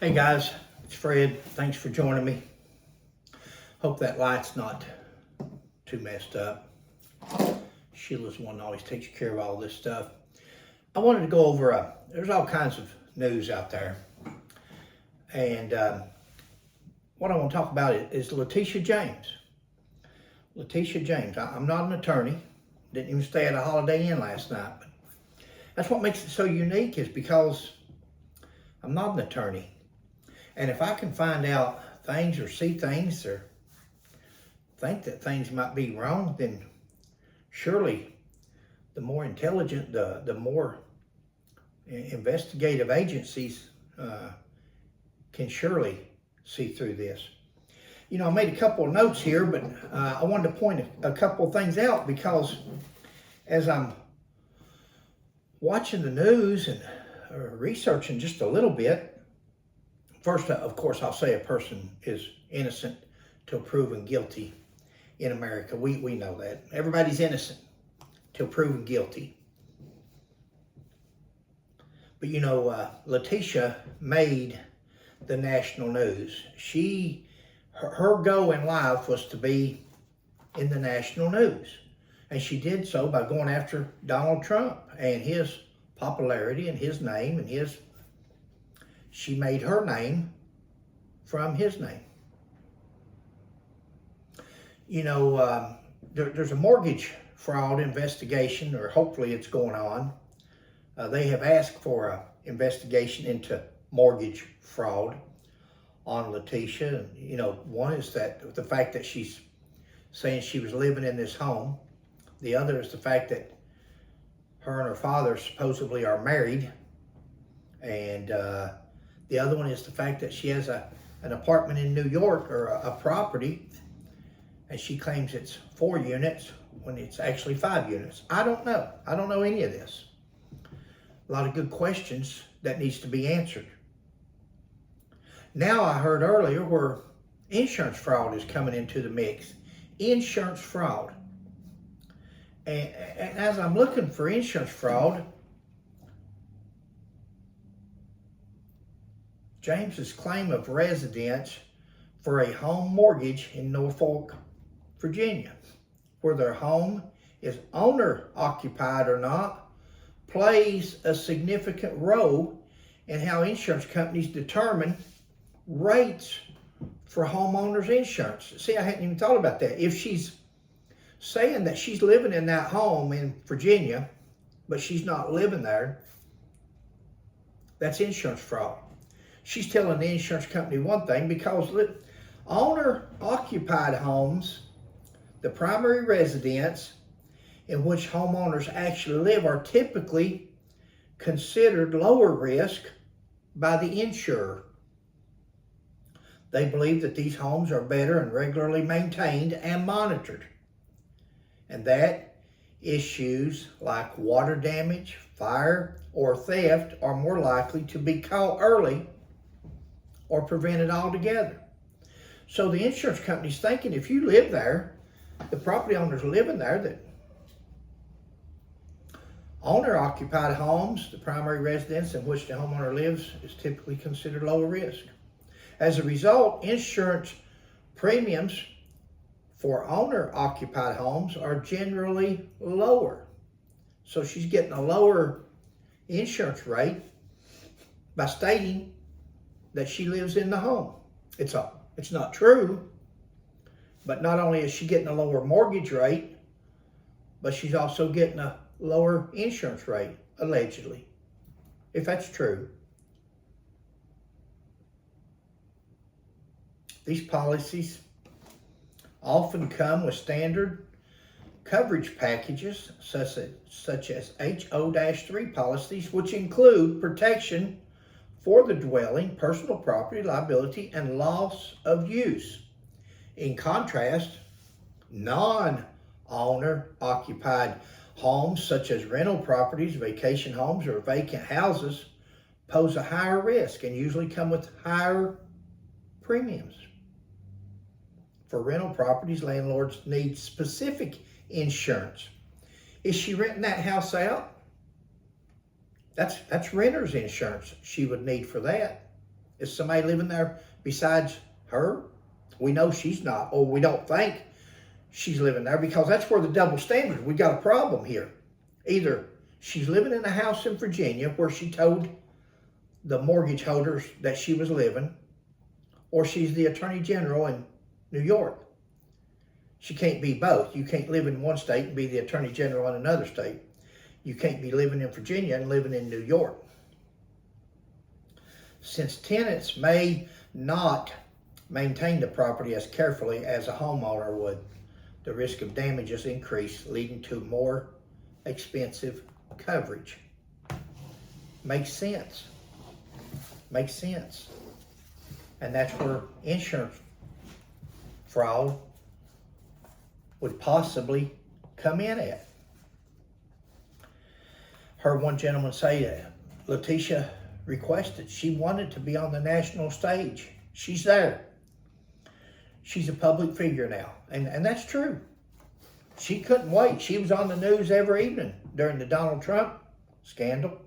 Hey guys, it's Fred. Thanks for joining me. Hope that light's not too messed up. Sheila's the one that always takes care of all this stuff. I wanted to go over, there's all kinds of news out there. And what I want to talk about is Letitia James. Letitia James. I'm not an attorney. Didn't even stay at a Holiday Inn last night. But that's what makes it so unique, is because I'm not an attorney. And if I can find out things or see things or think that things might be wrong, then surely the more intelligent, the more investigative agencies can surely see through this. You know, I made a couple of notes here, but I wanted to point a couple of things out, because as I'm watching the news and researching just a little bit, first, of course, I'll say a person is innocent till proven guilty in America. We know that. Everybody's innocent till proven guilty. But you know, Letitia made the national news. Her goal in life was to be in the national news. And she did so by going after Donald Trump and his popularity and his name and she made her name from his name. You know, there's a mortgage fraud investigation, or hopefully it's going on. They have asked for an investigation into mortgage fraud on Letitia. You know, one is that the fact that she's saying she was living in this home. The other is the fact that her and her father supposedly are married. And the other one is the fact that she has an apartment in New York, or a property, and she claims it's 4 units when it's actually 5 units. I don't know. I don't know any of this. A lot of good questions that needs to be answered. Now, I heard earlier where insurance fraud is coming into the mix. Insurance fraud. And as I'm looking for insurance fraud, James's claim of residence for a home mortgage in Norfolk, Virginia, where their home is owner occupied or not, plays a significant role in how insurance companies determine rates for homeowners insurance. See, I hadn't even thought about that. If she's saying that she's living in that home in Virginia, but she's not living there, that's insurance fraud. She's telling the insurance company one thing, because owner-occupied homes, the primary residence in which homeowners actually live, are typically considered lower risk by the insurer. They believe that these homes are better and regularly maintained and monitored, and that issues like water damage, fire, or theft are more likely to be caught early or prevented altogether. So the insurance company's thinking, if you live there, the property owners living there, that owner-occupied homes, the primary residence in which the homeowner lives, is typically considered lower risk. As a result, insurance premiums for owner-occupied homes are generally lower. So she's getting a lower insurance rate by stating that she lives in the home. It's not true, but not only is she getting a lower mortgage rate, but she's also getting a lower insurance rate, allegedly, if that's true. These policies often come with standard coverage packages, such as HO-3 policies, which include protection for the dwelling, personal property, liability, and loss of use. In contrast, non-owner occupied homes, such as rental properties, vacation homes, or vacant houses, pose a higher risk and usually come with higher premiums. For rental properties, landlords need specific insurance. Is she renting that house out? That's renter's insurance she would need for that. Is somebody living there besides her? We know she's not, or we don't think she's living there, because that's where the double standard, we got a problem here. Either she's living in a house in Virginia where she told the mortgage holders that she was living, or she's the attorney general in New York. She can't be both. You can't live in one state and be the attorney general in another state. You can't be living in Virginia and living in New York. Since tenants may not maintain the property as carefully as a homeowner would, the risk of damages increase, leading to more expensive coverage. Makes sense. Makes sense. And that's where insurance fraud would possibly come in at. Heard one gentleman say that Letitia requested, she wanted to be on the national stage. She's there. She's a public figure now. And that's true. She couldn't wait. She was on the news every evening during the Donald Trump scandal.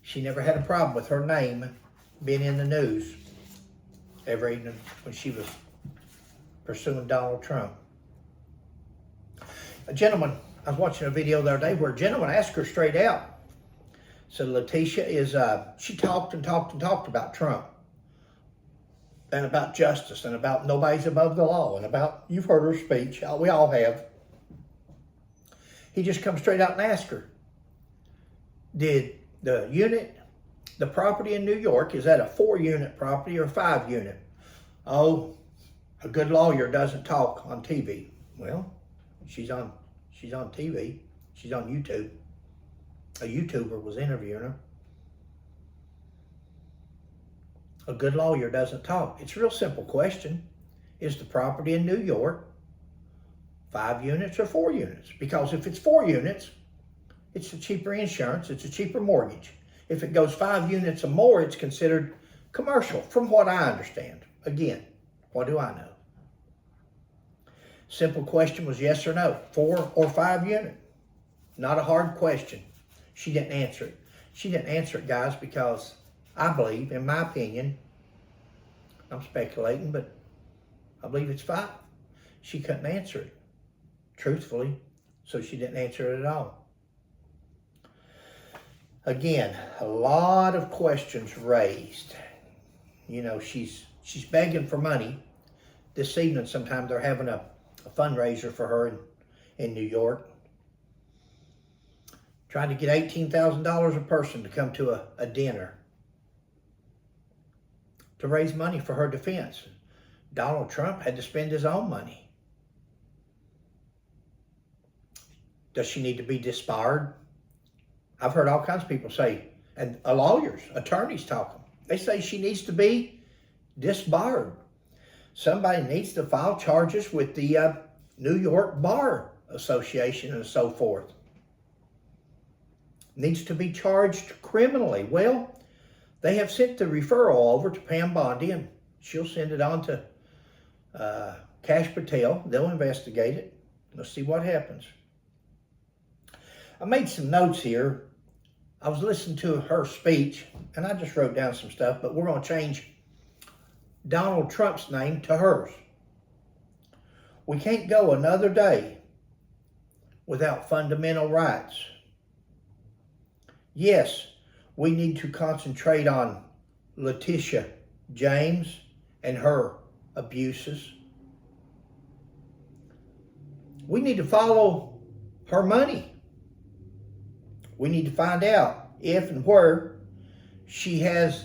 She never had a problem with her name being in the news every evening when she was pursuing Donald Trump. A gentleman, I was watching a video the other day where a gentleman asked her straight out. So Letitia is, she talked and talked and talked about Trump, and about justice, and about nobody's above the law, and about, you've heard her speech, we all have. He just comes straight out and asked her, did the property in New York, is that a 4-unit property or a 5-unit? Oh, a good lawyer doesn't talk on TV. Well, she's on TV. She's on YouTube. A YouTuber was interviewing her. A good lawyer doesn't talk. It's a real simple question. Is the property in New York 5 units or 4 units? Because if it's 4 units, it's a cheaper insurance, it's a cheaper mortgage. If it goes 5 units or more, it's considered commercial, from what I understand. Again, what do I know? Simple question was yes or no, 4 or 5 unit. Not a hard question. She didn't answer it. She didn't answer it, guys, because I believe, in my opinion, I'm speculating, but I believe it's 5. She couldn't answer it, truthfully, so she didn't answer it at all. Again, a lot of questions raised. You know, she's begging for money. This evening, sometime they're having a fundraiser for her in New York. Trying to get $18,000 a person to come to a dinner to raise money for her defense. Donald Trump had to spend his own money. Does she need to be disbarred? I've heard all kinds of people say, and lawyers, attorneys talking, they say she needs to be disbarred. Somebody needs to file charges with the New York Bar Association and so forth. Needs to be charged criminally. Well, they have sent the referral over to Pam Bondi, and she'll send it on to Cash Patel. They'll investigate it. Let's see what happens. I made some notes here. I was listening to her speech, and I just wrote down some stuff, but we're going to change Donald Trump's name to hers. We can't go another day without fundamental rights. Yes, we need to concentrate on Letitia James and her abuses. We need to follow her money. We need to find out if and where she has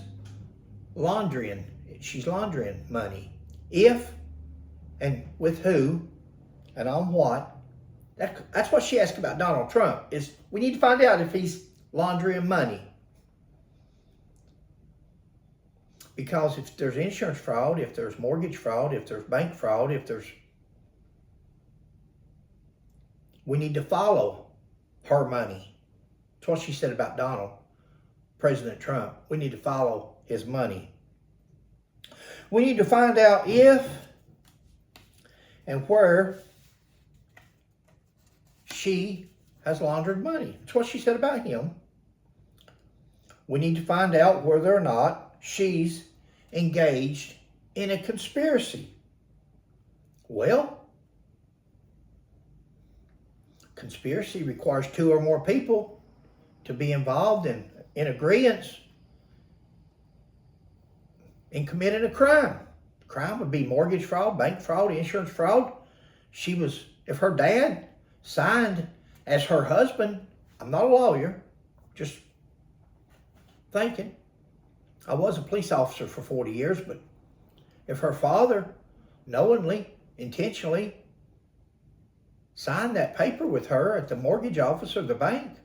she's laundering money. If and with who and on what. That's what she asked about Donald Trump, is we need to find out if he's laundering money. Because if there's insurance fraud, if there's mortgage fraud, if there's bank fraud, we need to follow her money. That's what she said about President Trump. We need to follow his money. We need to find out if and where she has laundered money. That's what she said about him. We need to find out whether or not she's engaged in a conspiracy. Well, conspiracy requires 2 or more people to be involved in agreement in committing a crime. The crime would be mortgage fraud, bank fraud, insurance fraud. If her dad signed as her husband, I'm not a lawyer, just thinking. I was a police officer for 40 years, but if her father knowingly, intentionally signed that paper with her at the mortgage office of the bank,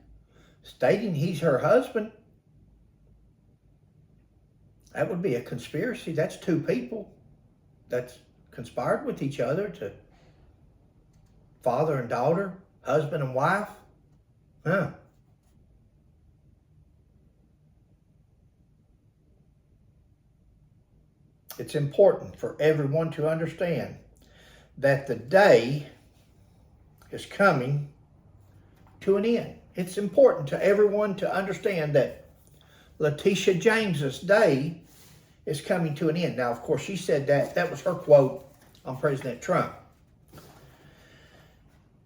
stating he's her husband, that would be a conspiracy. That's 2 people that's conspired with each other to father and daughter, husband and wife. It's important for everyone to understand that the day is coming to an end. It's important to everyone to understand that Letitia James's day is coming to an end. Now, of course, she said that. That was her quote on President Trump.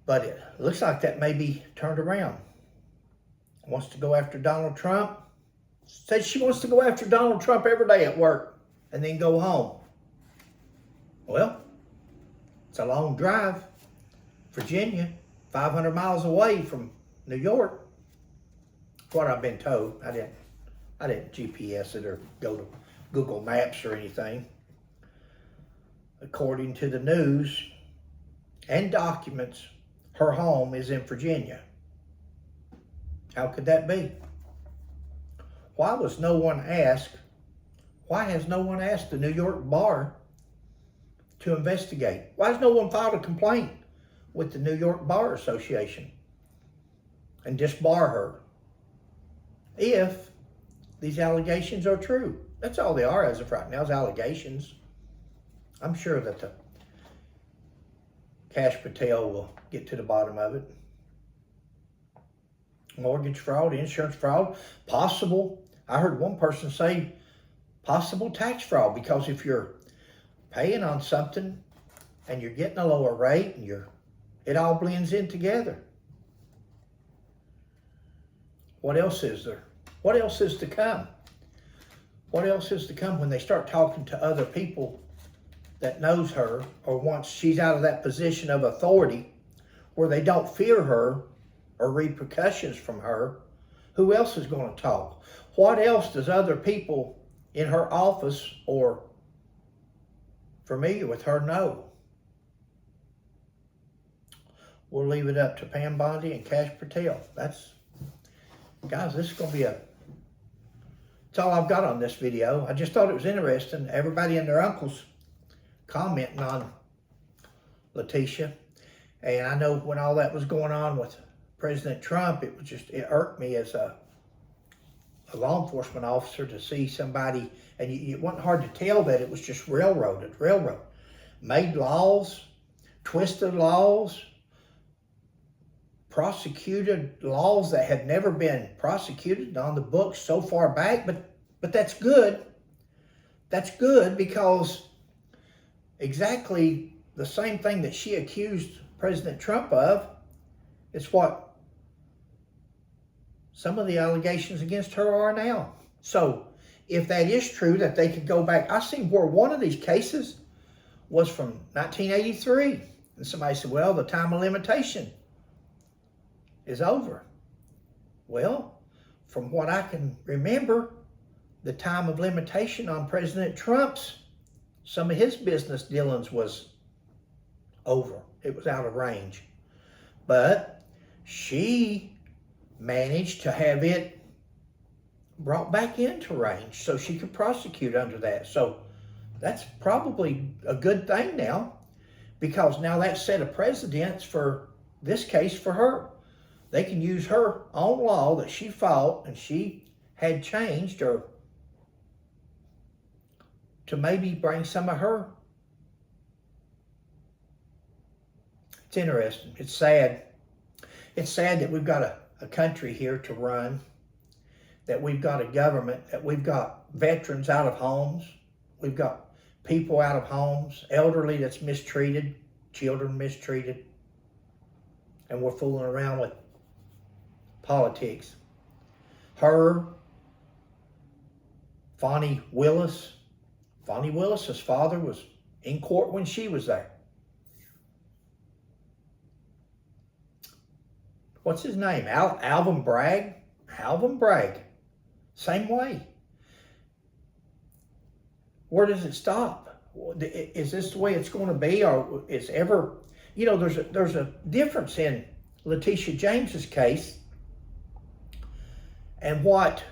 But it looks like that may be turned around. Wants to go after Donald Trump. Said she wants to go after Donald Trump every day at work and then go home. Well, it's a long drive. Virginia, 500 miles away from New York. That's what I've been told. I didn't GPS it or go to Google Maps or anything. According to the news and documents, her home is in Virginia. How could that be? Why has no one asked the New York Bar to investigate? Why has no one filed a complaint with the New York Bar Association and disbar her if these allegations are true? That's all they are as of right now, is allegations. I'm sure that the Cash Patel will get to the bottom of it. Mortgage fraud, insurance fraud, possible. I heard one person say possible tax fraud, because if you're paying on something and you're getting a lower rate and it all blends in together. What else is there? What else is to come? What else is to come when they start talking to other people that knows her, or once she's out of that position of authority where they don't fear her or repercussions from her? Who else is going to talk? What else does other people in her office or familiar with her know? We'll leave it up to Pam Bondi and Cash Patel. Guys, this is going to be that's all I've got on this video. I just thought it was interesting. Everybody and their uncles commenting on Letitia. And I know when all that was going on with President Trump, it irked me as a law enforcement officer to see somebody, and it wasn't hard to tell that it was just railroad. Made laws, twisted laws, prosecuted laws that had never been prosecuted on the books so far back, but that's good. That's good, because exactly the same thing that she accused President Trump of is what some of the allegations against her are now. So if that is true, that they could go back, I seen where one of these cases was from 1983, and somebody said, well, the time of limitation is over. Well, from what I can remember, the time of limitation on President Trump's, some of his business dealings was over. It was out of range. But she managed to have it brought back into range so she could prosecute under that. So that's probably a good thing now, because now that set a precedence for this case for her. They can use her own law that she fought and she had changed, or to maybe bring some of her. It's interesting. It's sad. It's sad that we've got a country here to run that we've got a government, that we've got veterans out of homes, we've got people out of homes, elderly that's mistreated, children mistreated, and we're fooling around with politics. Her, Fonnie Willis's father was in court when she was there. What's his name? Alvin Bragg? Alvin Bragg. Same way. Where does it stop? Is this the way it's going to be? Or is ever, you know, there's a difference in Letitia James's case and what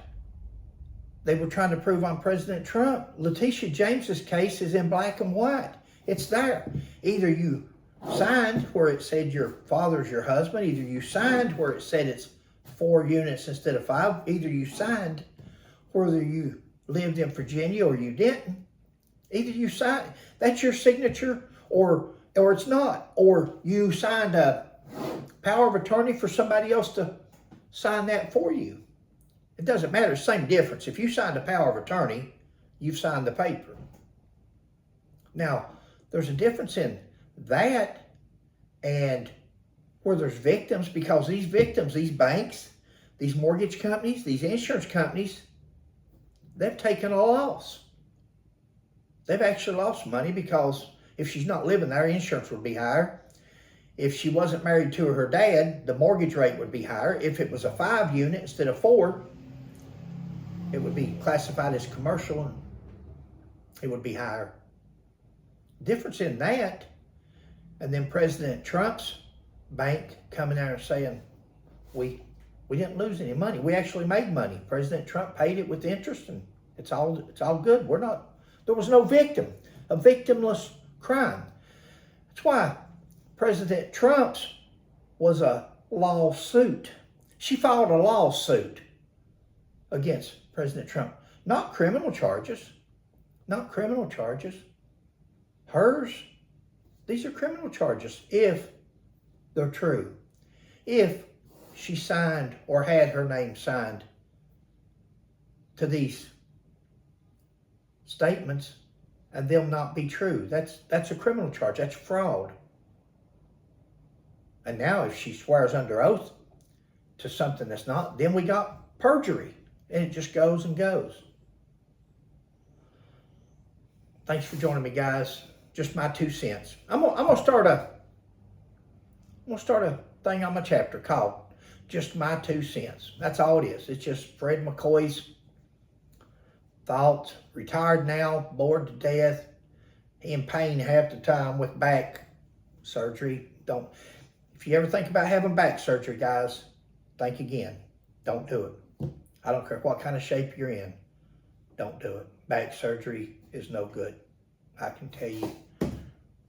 they were trying to prove on President Trump. Letitia James's case is in black and white. It's there. Either you signed where it said your father's your husband, either you signed where it said it's 4 units instead of 5, either you signed whether you lived in Virginia or you didn't. Either you signed, that's your signature, or it's not. Or you signed a power of attorney for somebody else to sign that for you. It doesn't matter, same difference. If you signed a power of attorney, you've signed the paper. Now, there's a difference in that and where there's victims, because these victims, these banks, these mortgage companies, these insurance companies, they've taken a loss. They've actually lost money because if she's not living there, insurance would be higher. If she wasn't married to her dad, the mortgage rate would be higher. If it was a 5 unit instead of 4, it would be classified as commercial and it would be higher. Difference in that, and then President Trump's bank coming out and saying, we didn't lose any money. We actually made money. President Trump paid it with interest and it's all good. There was no victim, a victimless crime. That's why President Trump's was a lawsuit. She filed a lawsuit against President Trump. Not criminal charges. Not criminal charges. Hers, these are criminal charges if they're true. If she signed or had her name signed to these statements and them not be true. That's a criminal charge. That's fraud. And now if she swears under oath to something that's not, then we got perjury. And it just goes and goes. Thanks for joining me, guys. Just my 2 cents. I'm gonna start a thing on my chapter called Just My 2 Cents. That's all it is. It's just Fred McCoy's thoughts. Retired now, bored to death, in pain half the time with back surgery. If you ever think about having back surgery, guys, think again. Don't do it. I don't care what kind of shape you're in. Don't do it. Back surgery is no good. I can tell you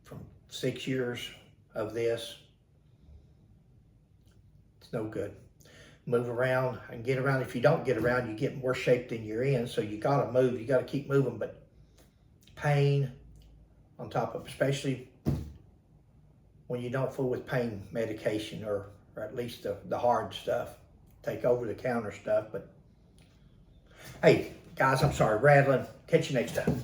from 6 years of this, it's no good. Move around and get around. If you don't get around, you get in worse shape than you're in. So you got to move. You got to keep moving. But pain on top of, especially when you don't fool with pain medication or at least the hard stuff. Take over-the-counter stuff. But hey, guys, I'm sorry, rattling. Catch you next time.